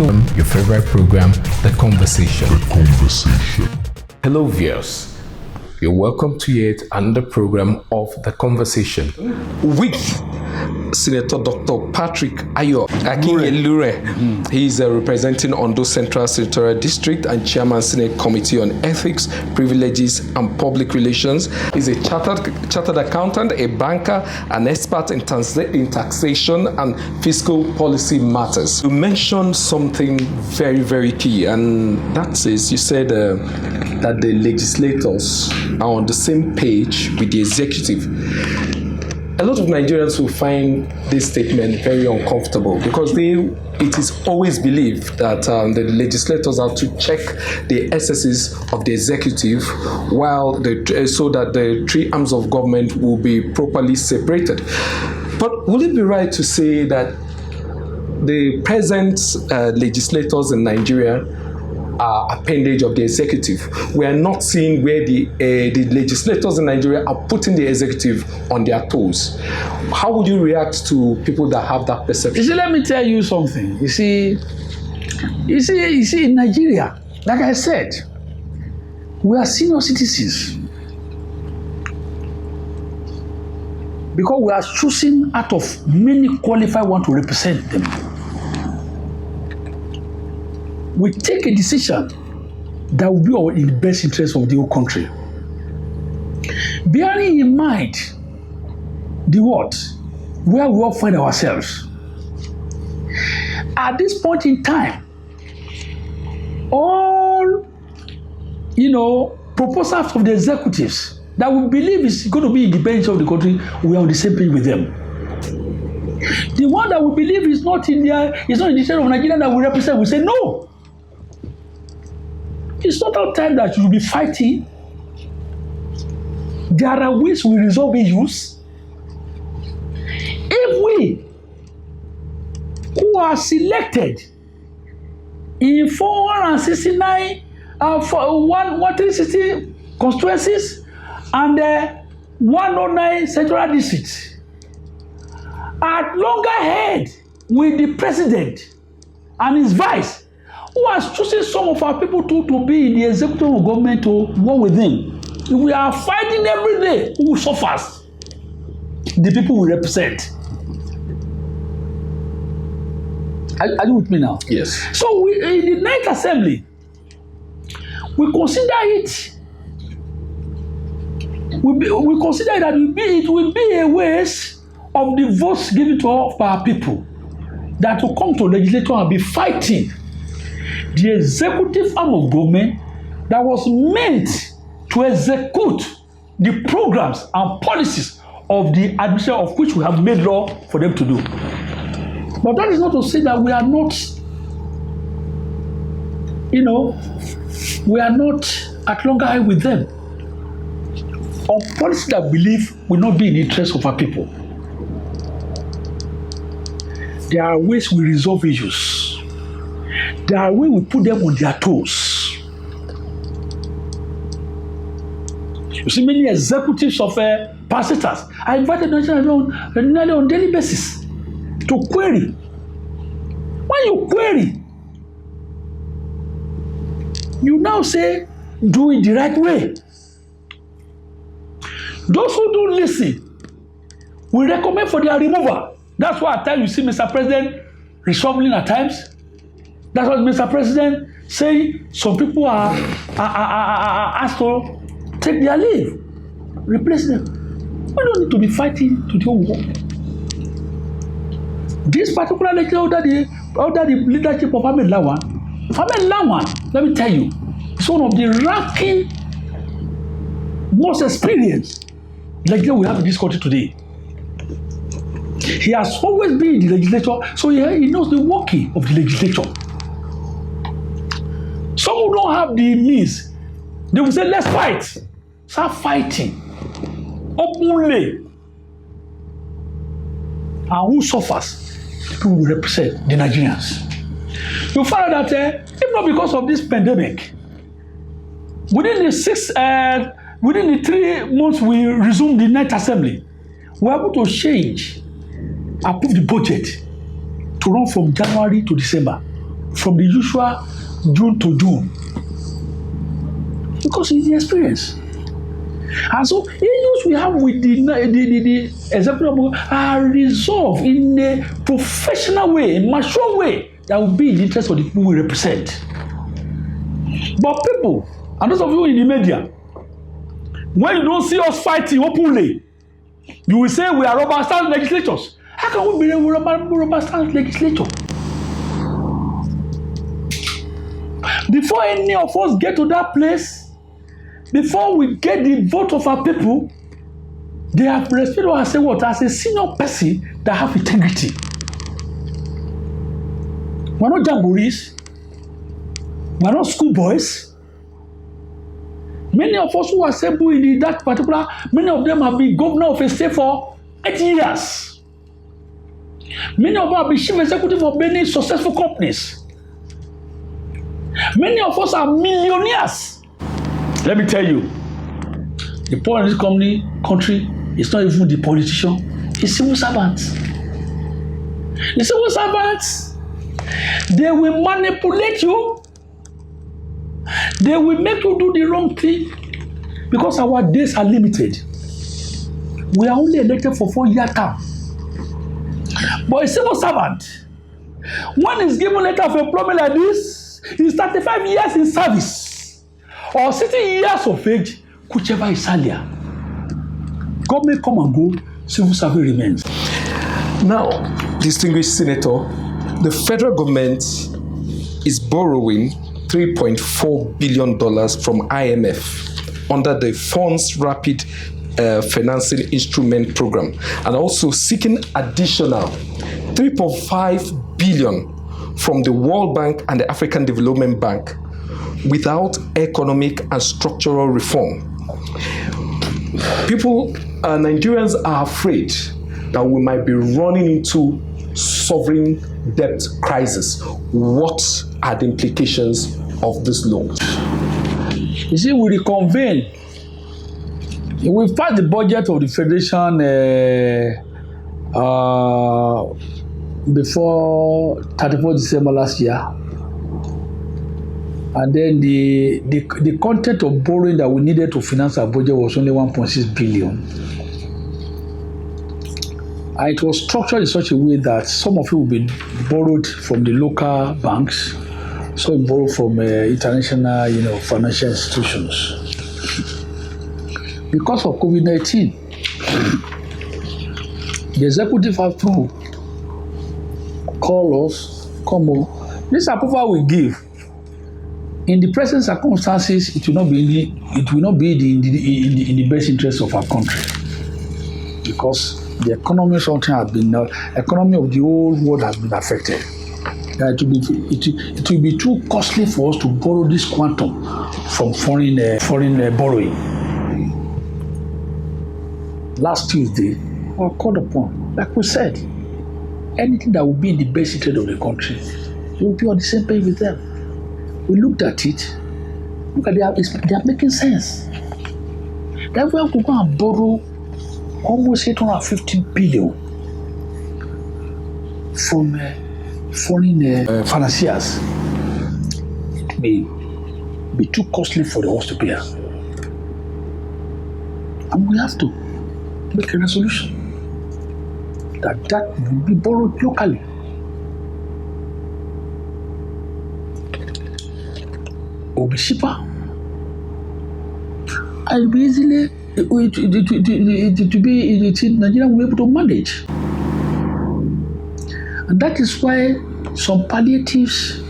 your favorite program, The Conversation. Hello, viewers. You're welcome to yet another program of The Conversation with Senator Dr. Patrick Ayo Akinye-Lure. He's representing Ondo Central Senatorial District and Chairman Senate Committee on Ethics, Privileges and Public Relations. He's a chartered accountant, a banker, an expert in taxation and fiscal policy matters. You mentioned something very, very key, and that is, you said that the legislators are on the same page with the executive. A lot of Nigerians will find this statement very uncomfortable because it is always believed that the legislators are to check the excesses of the executive so that the three arms of government will be properly separated. But would it be right to say that the present legislators in Nigeria are appendage of the executive? We are not seeing where the legislators in Nigeria are putting the executive on their toes. How would you react to people that have that perception? You see, let me tell you something. You see, in Nigeria, like I said, we are senior citizens because we are choosing out of many qualified ones to represent them. We take a decision that will be in the best interest of the whole country. Bearing in mind where we all find ourselves. At this point in time, all proposals of the executives that we believe is going to be in the best interest of the country, we are on the same page with them. The one that we believe is not in the interest of Nigeria that we represent, we say no. It's not our time that you will be fighting. There are ways we resolve issues. If we who are selected in 469 160 constituencies and 109 central districts are longer ahead with the president and his vice, who has chosen some of our people to be in the executive government to work with him. We are fighting every day who suffers. The people we represent. Are you with me now? Yes. So in the Ninth Assembly, we consider it. We consider that it will be a waste of the votes given to our people that to come to legislature and be fighting the executive arm of government that was meant to execute the programs and policies of the administration of which we have made law for them to do. But that is not to say that we are not, we are not at loggerhead with them on policies that we believe will not be in the interest of our people. There are ways we resolve issues. There are ways we put them on their toes. You see, many executives of pastors are invited nearly on daily basis to query. When you query, you now say, do it the right way. Those who don't listen, we recommend for their removal. That's why at times you see Mr. President reshuffling at times. That's what Mr. President saying some people are asked to take their leave, replace them. We don't need to be fighting to do war. This particular lecture under the leadership of Ahmed Lawan, let me tell you, is one of the ranking, most experienced legislator we have in this country today. He has always been in the legislature, so he knows the working of the legislature. Some who don't have the means, they will say, let's fight. Start fighting openly. And who suffers? People will represent the Nigerians. You find out that if not because of this pandemic, within the 3 months we resumed the Ninth Assembly, we were able to approve the budget to run from January to December. from the usual June to June. Because it's the experience. And so issues we have with the executive are resolved in a professional way, a mature way that will be in the interest of the people we represent. But people, and those of you in the media, when you don't see us fighting openly, you will say we are rubber stamp legislators. How can we be rubber stamp legislator? Before any of us get to that place, before we get the vote of our people, they have respected us as what? As a senior person that have integrity. We're not jamborees. We're not schoolboys. Many of us who are assembled in that particular, many of them have been governor of a state for 8 years. Many of us have been chief executive of many successful companies. Many of us are millionaires. Let me tell you, the poor in this country is not even the politician, it's civil servants. The civil servants, they will manipulate you. They will make you do the wrong thing because our days are limited. We are only elected for 4-year term. But a civil servant, when he's given a letter of employment like this, he's 35 years in service or 60 years of age, whichever is earlier. Government come and go, civil service remains. Now, distinguished senator, the federal government is borrowing $3.4 billion from IMF under the Funds Rapid Financing Instrument Program, and also seeking additional $3.5 billion from the World Bank and the African Development Bank without economic and structural reform. People, Nigerians are afraid that we might be running into sovereign debt crisis. What are the implications of this law? You see, we reconvene. We passed the budget of the Federation before 34 December last year. And then the content of borrowing that we needed to finance our budget was only 1.6 billion. And it was structured in such a way that some of it will be borrowed from the local banks, some borrowed from international, financial institutions. Because of COVID-19, the executive have to call us, come on. This approval we give, in the present circumstances, it will not be in the best interest of our country, because the economy economy of the whole world has been affected. It will be too costly for us to borrow this quantum from foreign borrowing. Last Tuesday, we were called upon, like we said, anything that will be in the best interest of the country, we will be on the same page with them. We looked at it. Look at they are making sense. That we have to go and borrow almost 850 billion from foreign financiers. It may be too costly for us to bear. And we have to make a resolution that will be borrowed locally. It will be cheaper. And it will be easily, Nigeria will be able to manage. And that is why some palliatives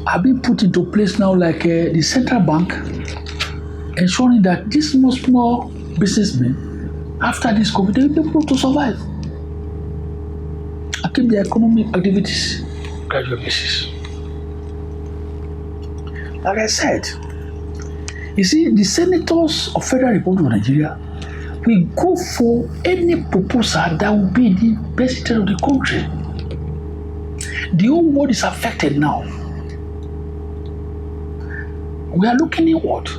are being put into place now, like the central bank, ensuring that these small businessmen, after this COVID, they will be able to survive and keep their economic activities gradual basis. Like I said, you see, the senators of Federal Republic of Nigeria will go for any proposal that will be in the best interest of the country. The whole world is affected now. We are looking at what?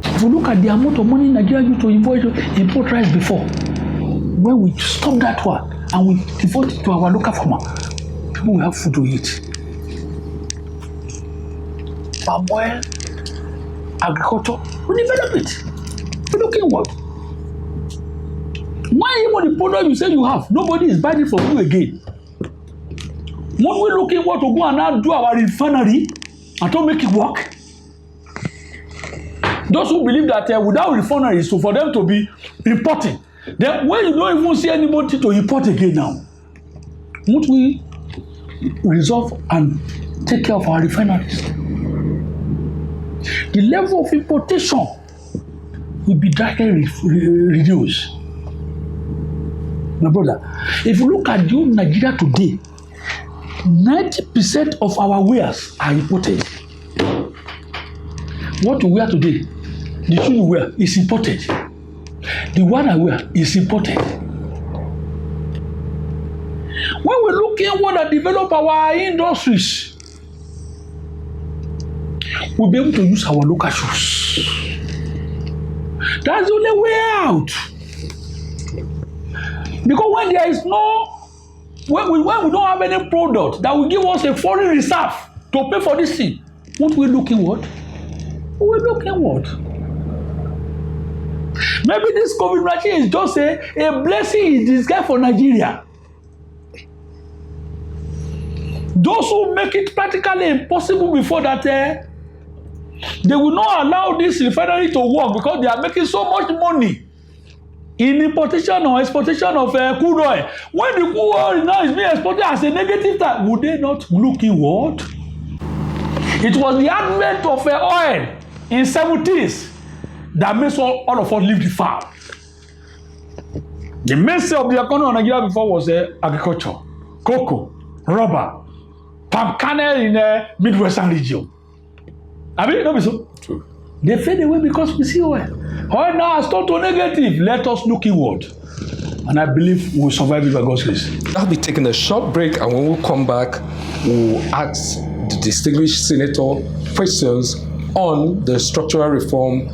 If we look at the amount of money Nigeria used to import rice before, when we stop that one and we devote it to our local farmer, people will have food to eat. palm oil, agriculture, we develop it. We're looking what? Why even the product you say you have, nobody is buying it from you again. When we looking what to go and now do our refinery and to make it work. Those who believe that without refineries, so for them to be importing, then when you don't even see anybody to import again now, won't we resolve and take care of our refineries? The level of importation will be drastically reduced. My brother, if you look at the Nigeria today, 90% of our wares are imported. What we wear today, the shoe you wear is imported. The one I wear is imported. When we look at what that develop our industries, we'll be able to use our local shoes. That's the only way out. Because when there is when we don't have any product that will give us a foreign reserve to pay for this thing, won't we look in what? We're looking what? Maybe this COVID-19 is just a blessing in disguise for Nigeria. Those who make it practically impossible before that, they will not allow this refinery to work because they are making so much money in importation or exportation of crude oil. When the crude oil now is being exported as a negative tax, would they not look in what? It was the advent of oil in 70s that makes all of us leave the farm. The mainstay of the economy of Nigeria before was agriculture, cocoa, rubber, palm kernel in the Midwestern region. I mean, not so. True. They fade away because we see oil. Oil now has turned to negative. Let us look inward. And I believe we will survive it by God's grace. I'll be taking a short break, and when we come back, we'll ask the distinguished senator questions on the structural reform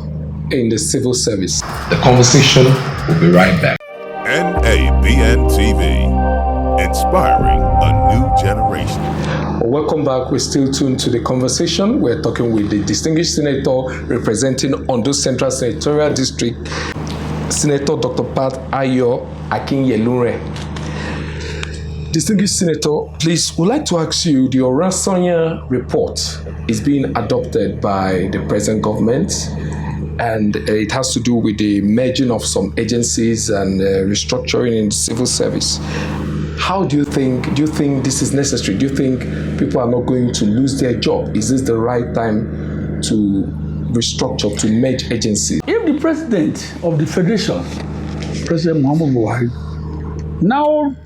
in the civil service. The conversation will be right back. NABN TV, inspiring a new generation. Welcome back. We're still tuned to the conversation. We're talking with the distinguished senator representing Ondo Central Senatorial District, Senator Dr. Pat Ayo Akinyelure. Distinguished Senator, please, we'd like to ask you, the Oronsaye report is being adopted by the present government, and it has to do with the merging of some agencies and restructuring in civil service. How do you think this is necessary? Do you think people are not going to lose their job? Is this the right time to restructure, to merge agencies? If the president of the federation, President Muhammadu Buhari, now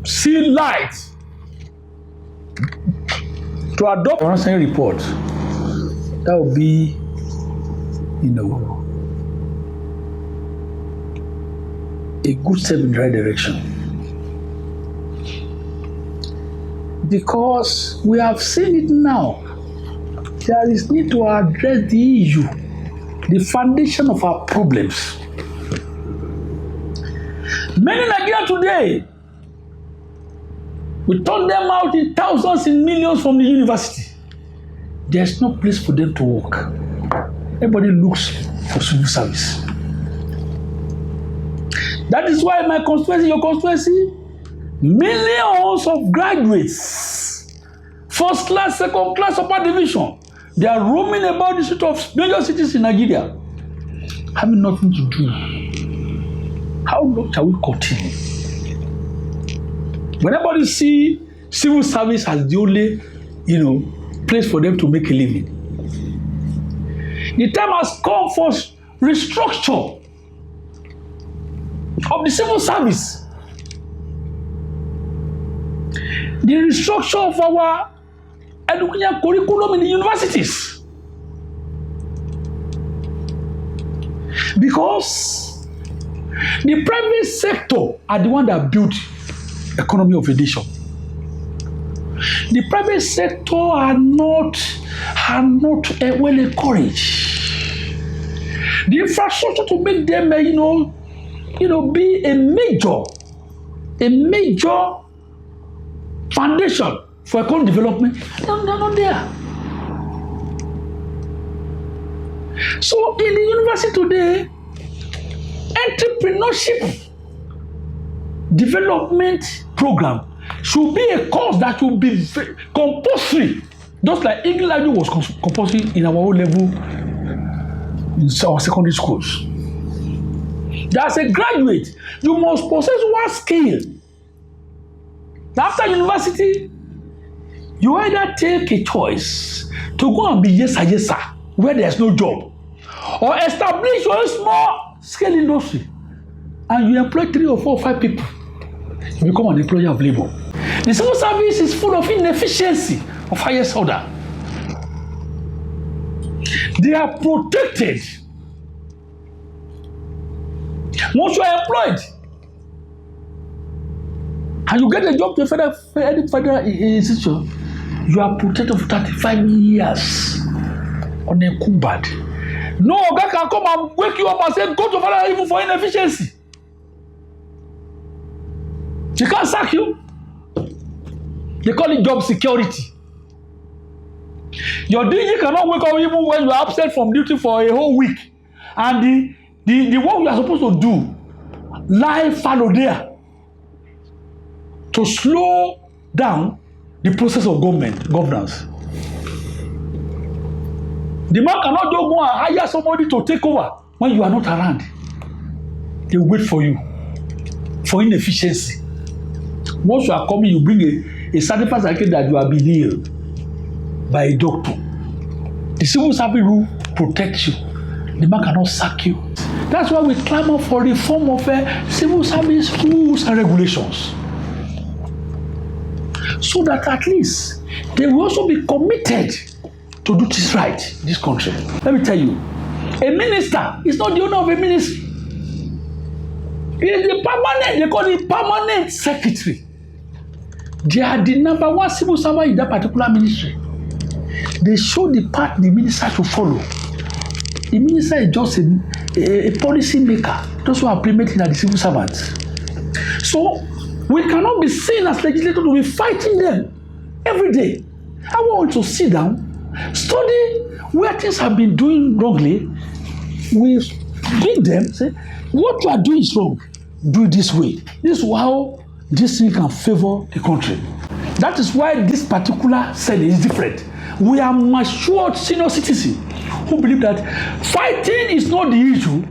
see light to adopt the Oronsaye report, that will be, a good step in the right direction. Because we have seen it now, there is need to address the issue, the foundation of our problems. Many Nigerians today, we turn them out in thousands and millions from the university. There's no place for them to work. Everybody looks for civil service. That is why my constituency, your constituency, millions of graduates, first class, second class, upper division, they are roaming about the streets of major cities in Nigeria, having nothing to do. How long shall we continue? Whenever you see civil service as the only, place for them to make a living, the time has come for restructure of the civil service. The restructure of our education curriculum in the universities. Because the private sector are the one that built economy of a nation. The private sector are not well encouraged. The infrastructure to make them, be a major foundation for economic development, they're not there. So in the university today, entrepreneurship development program should be a course that will be compulsory, just like English language was compulsory in our O-level in our secondary schools. As a graduate, you must possess one skill. After university, you either take a choice to go and be yes sir, where there's no job, or establish your small scale industry and you employ 3 or 4 or 5 people. You become an employer of labor. The civil service is full of inefficiency of highest order. They are protected. Once you are employed and you get a job to a federal institution, you are protected for 35 years on a kubad. No guy can come and wake you up and say, go to federal even for inefficiency. They can't sack you. They call it job security. Your DG cannot wake up even when you are absent from duty for a whole week. And the work you are supposed to do lie fallow there to slow down the process of governance. The man cannot just go and hire somebody to take over when you are not around. They wait for you for inefficiency. Once you are coming, you bring a certificate that you have been healed by a doctor. The civil service rule protects you. The man cannot sack you. That's why we clamor for reform of civil service rules and regulations, so that at least they will also be committed to do this right in this country. Let me tell you, a minister is not the owner of a ministry. He is the permanent, they call it permanent secretary. They are the number one civil servant in that particular ministry. They show the path the minister should follow. The minister is just a policy maker. Those who are implementing are the civil servants. So we cannot be seen as legislators to be fighting them every day. I want to sit down, study where things have been doing wrongly. We beat them, say, what you are doing is wrong. Do it this way. This is how this thing can favor the country. That is why this particular Senate is different. We are matured senior citizens who believe that fighting is not the issue,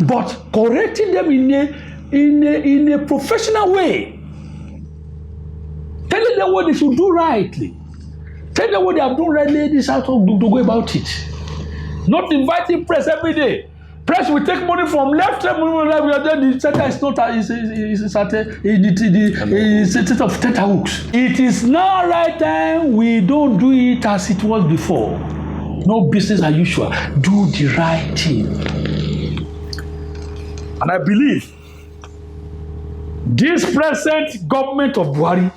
but correcting them in a professional way. Telling them what they should do rightly. Tell them what they have done rightly, this is how to go about it. Not inviting press every day. Press will take money from left, then the center is not in the state of tenterhooks. It is now right time we don't do it as it was before. No business as usual. Do the right thing. And I believe this present government of Buhari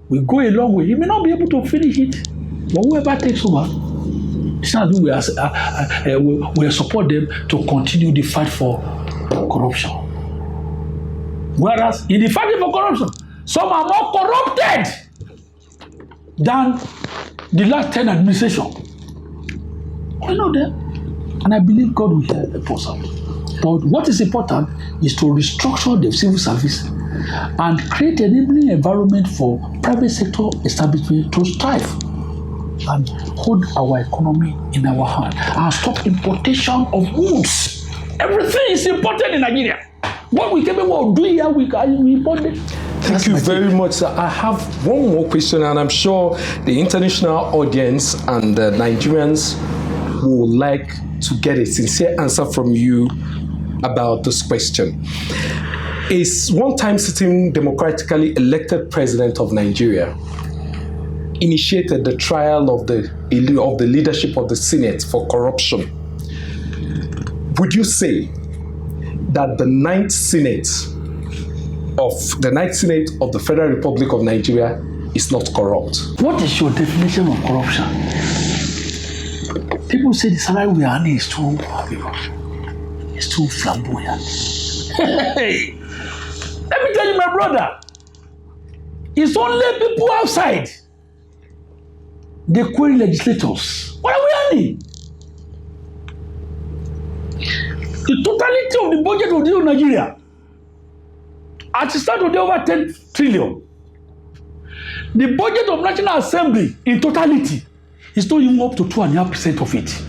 will go a long way. He may not be able to finish it, but whoever takes over, we support them to continue the fight for corruption. Whereas in the fight for corruption, some are more corrupted than the last 10 administrations. I know that, and I believe God will help us out. But what is important is to restructure the civil service and create an enabling environment for private sector establishment to strive and hold our economy in our hand and stop importation of goods. Everything is imported in Nigeria. What we can do here, we import it. Thank you very much, sir. I have one more question, and I'm sure the international audience and the Nigerians would like to get a sincere answer from you about this question. Is one-time sitting democratically elected president of Nigeria initiated the trial of the leadership of the Senate for corruption? Would you say that the Ninth Senate of the Federal Republic of Nigeria is not corrupt? What is your definition of corruption? People say the salary we are earning is too flamboyant. Hey, let me tell you, my brother, it's only people outside. They query legislators. What are we earning? The totality of the budget of the Nigeria, at the start of the over 10 trillion. The budget of National Assembly in totality is not even up to 2.5% of it.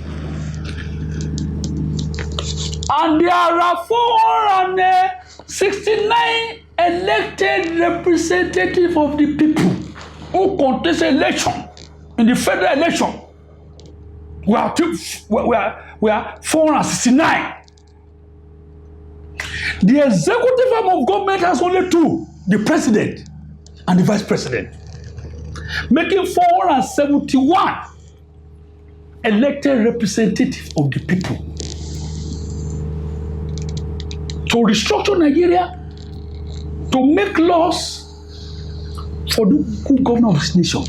And there are 469 elected representatives of the people who contest election in the federal election. We are 469. The executive arm of government has only two, the president and the vice president, making 471 elected representatives of the people. To restructure Nigeria, to make laws for the good governor of this nation.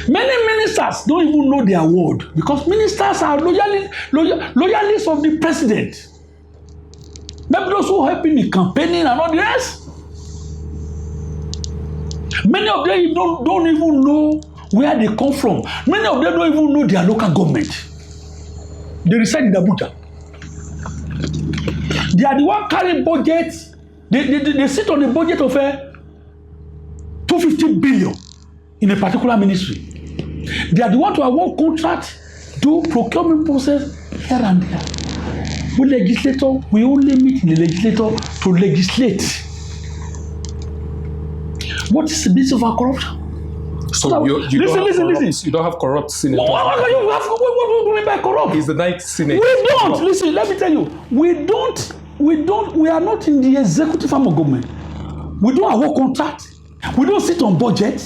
Many ministers don't even know their word because ministers are loyalists of the president. Maybe those who help him in campaigning and all the rest. Many of them don't even know where they come from. Many of them don't even know their local government. They reside in Abuja. They are the one carrying budget. They sit on a budget of 250 billion in a particular ministry. They are the one to award contract, do procurement process here and there. We only meet in the legislature to legislate. What is the basis of our corruption? So you don't have corrupt senators. What do you mean by corrupt? He's the ninth senator. We don't. Listen, let me tell you. We are not in the executive arm of government. We don't award contract. We don't sit on budget.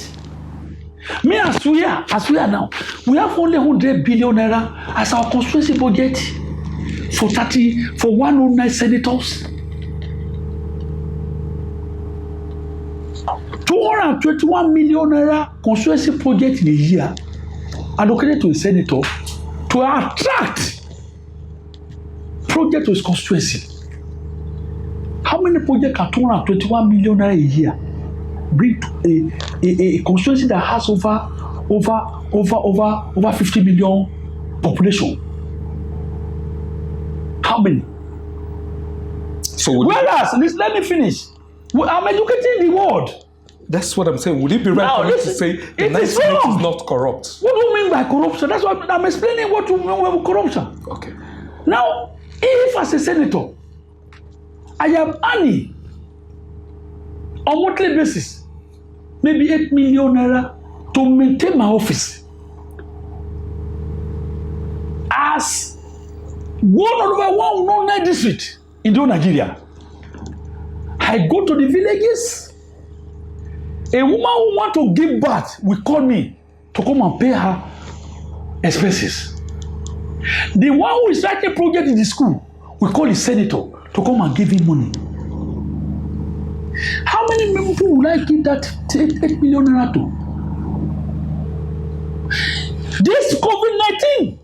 Me as we are now, we have only 100 billion naira as our constituency budget for 109 senators. 221 million naira constituency project in a year allocated to a senator to attract project to his constituency. How many projects can 221 million naira a year bring to a constituency that has over 50 million population? How many? So whereas, let me finish. I'm educating the world. That's what I'm saying. Would it be right for you to say the ninth senate is not corrupt? What do you mean by corruption? That's what I'm explaining. What you mean by corruption? Okay. Now, if as a senator, I am earning on monthly basis maybe 8 million naira to maintain my office as one over 109 district in Nigeria, I go to the villages. A woman who wants to give birth will call me to come and pay her expenses. The one who is writing project in the school will call the senator to come and give him money. How many people would I give that 8 million naira to? This COVID-19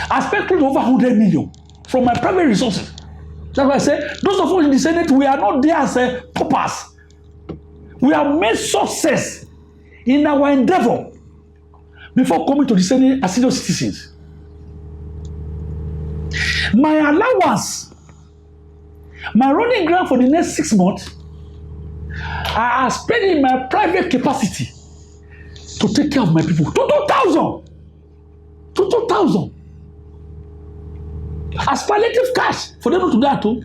I spent close to over 100 million from my private resources. That's why I say those of us in the Senate, we are not there as paupers. We have made success in our endeavor before coming to the Senate as senior citizens. My allowance, my running grant for the next 6 months, I have spent in my private capacity to take care of my people. 2,000. As palliative cash for them to do that too.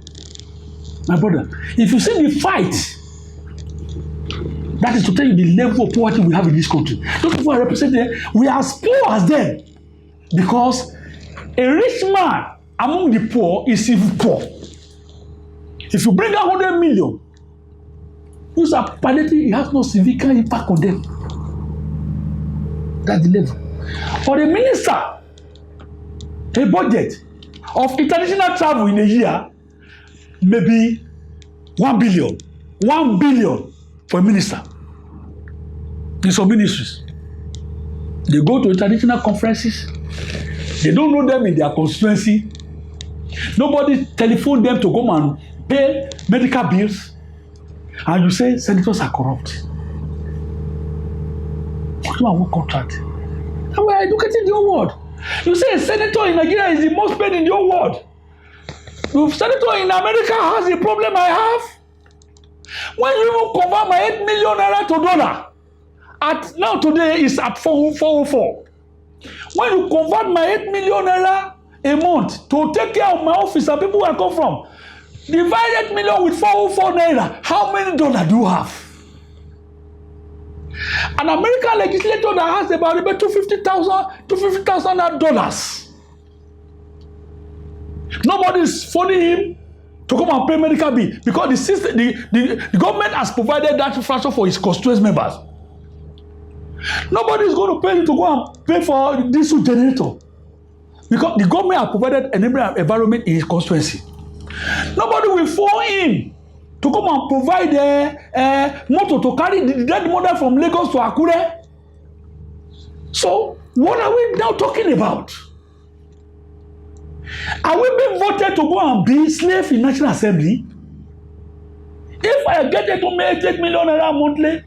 My brother, if you see the fight, that is to tell you the level of poverty we have in this country. Those people are represented, we are as poor as them because a rich man among the poor is even poor. If you bring out 100 million, use a palliative, it has no significant impact on them. That's the level. For a minister, a budget of international travel in a year, maybe 1 billion. 1 billion for a minister. In some ministries, they go to international conferences. They don't know them in their constituency. Nobody telephone them to come and pay medical bills. And you say senators are corrupt. What do I want contract? And we are educating the whole world. You say a senator in Nigeria is the most paid in the whole world. The senator in America has the problem I have. When you even convert my 8 million naira to dollar, at now today is at 404. When you convert my 8 million naira a month to take care of my office and people where I come from, divide 8 million with 404 naira, how many dollars do you have? An American legislator that has about $250,000. Nobody is phoning him to come and pay medical bill because the system, the government has provided that infrastructure for its constituency members. Nobody is going to pay him to go and pay for diesel generator because the government has provided an environment in his constituency. Nobody will phone him to come and provide a motor to carry the dead mother from Lagos to Akure. So what are we now talking about? Are we being voted to go and be slave in National Assembly? If I get it to make 8 million naira monthly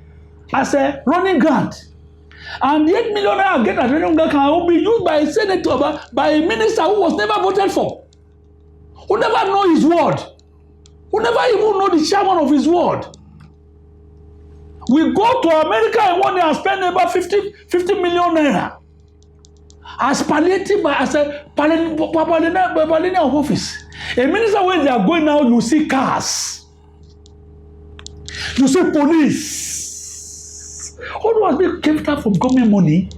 as a running grant, and the 8 million naira I get as a running grant can be used by a senator, by a minister who was never voted for, who never know his word, who never even know the chairman of his ward. We go to America in 1 year and spend about 50 million naira as palliative, as a palliative of office. A minister where they are going now, you see cars, you see police. All must be kept out from government money.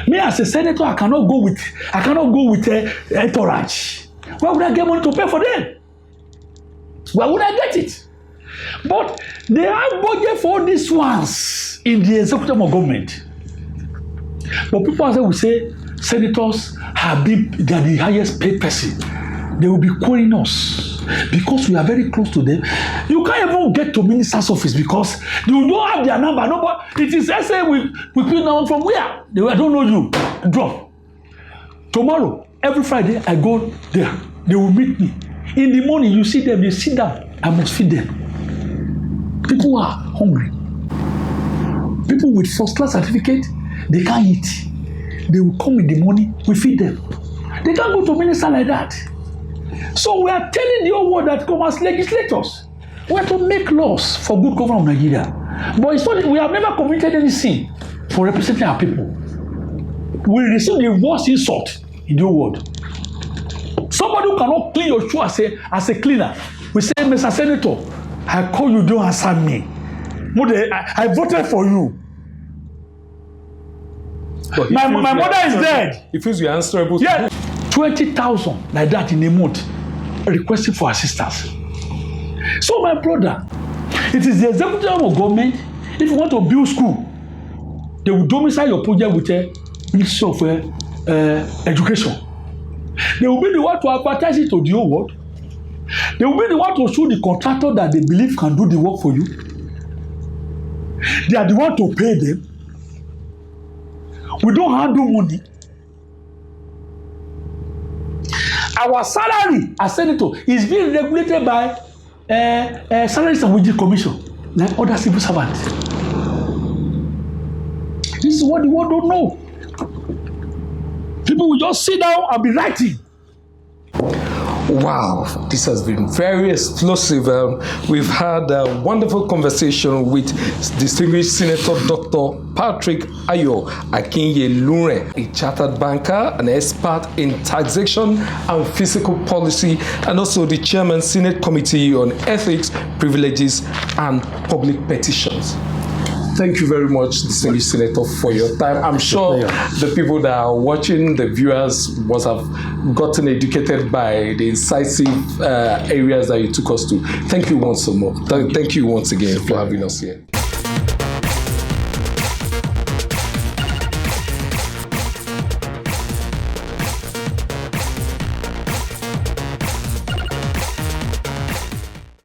Me as a senator, I cannot go with a entourage. Where would I get money to pay for them? Where would I get it? But they have budget for these ones in the executive of government. But people will say senators they are the highest paid person. They will be calling us because we are very close to them. You can't even get to minister's office because you don't have their number. Nobody. It is SA we put down from where? I don't know you. Drop. Tomorrow, every Friday, I go there. They will meet me. In the morning, you see them, they sit down. I must feed them. People are hungry. People with first-class certificate, they can't eat. They will come in the morning, we feed them. They can't go to minister like that. So we are telling the whole world that come as legislators. We have to make laws for good government of Nigeria. But it's not, we have never committed any sin for representing our people. We receive the worst insult in the whole world. Somebody who cannot clean your shoe as a cleaner, we say, Mr. Senator, I call you, don't answer me. I voted for you. My mother is dead. It feels you're answerable. Yeah. 20,000 like that in a month requesting for assistance. So my brother, it is the executive of government. If you want to build school, they will domicile your project with a Ministry of Education. They will be the one to advertise it to the whole world. They will be the one to show the contractor that they believe can do the work for you. They are the one to pay them. We don't handle money. Our salary as senator is being regulated by Salaries and Wages Commission, like other civil servants. This is what the world don't know. People will just sit down and be writing. Wow, this has been very explosive. We've had a wonderful conversation with distinguished Senator Dr. Patrick Ayo Akinye-Lure, a chartered banker, an expert in taxation and fiscal policy, and also the chairman, Senate Committee on Ethics, Privileges, and Public Petitions. Thank you very much, distinguished Senator, for your time. I'm sure the people that are watching, the viewers, must have gotten educated by the incisive areas that you took us to. Thank you once more. Thank you once again for having us here.